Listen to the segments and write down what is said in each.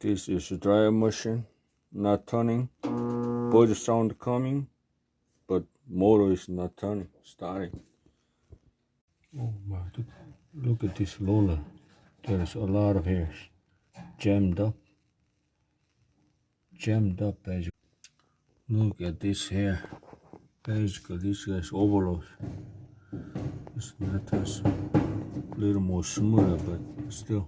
This is a dryer machine, not turning. Buzz sound coming, but motor is not turning, starting. Oh my, look at this roller. There's a lot of hairs jammed up, basically. Look at this hair. Basically, this guy's overload. It's not as a little more smoother, but still.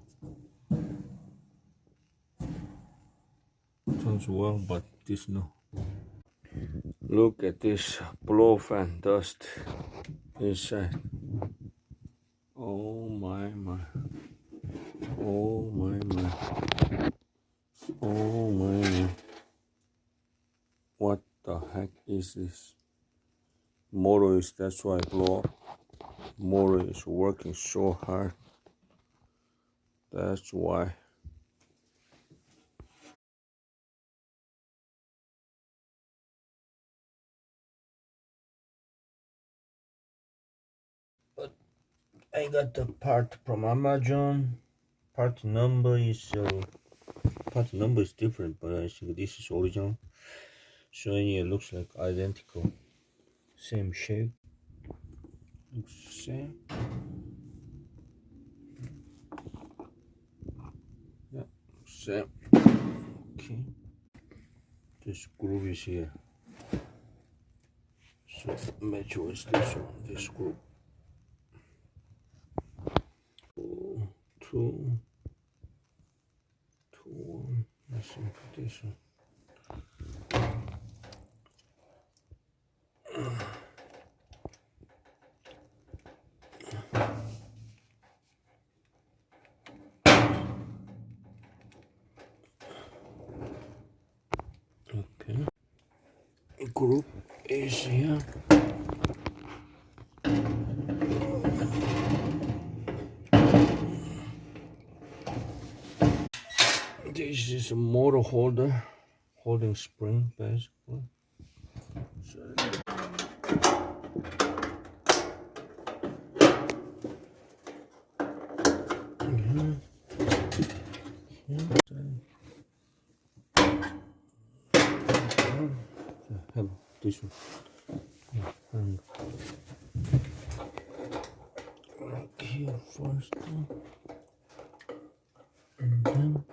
Turns well, but this no. Look at this blow fan dust inside. Oh my. Oh my. Oh my. What the heck is this? Motor is, that's why I blow up. Motor is working so hard. That's why. But I got the part from Amazon. Part number is different, but I think this is original. So it looks like identical. Same shape. Looks same. Yeah, same. Okay. This groove is here. So match with this one, this groove. 2, 1. Let's see this one. Okay. Group is here. This is a motor holder, holding spring basically. So, have this one. And like here first, and then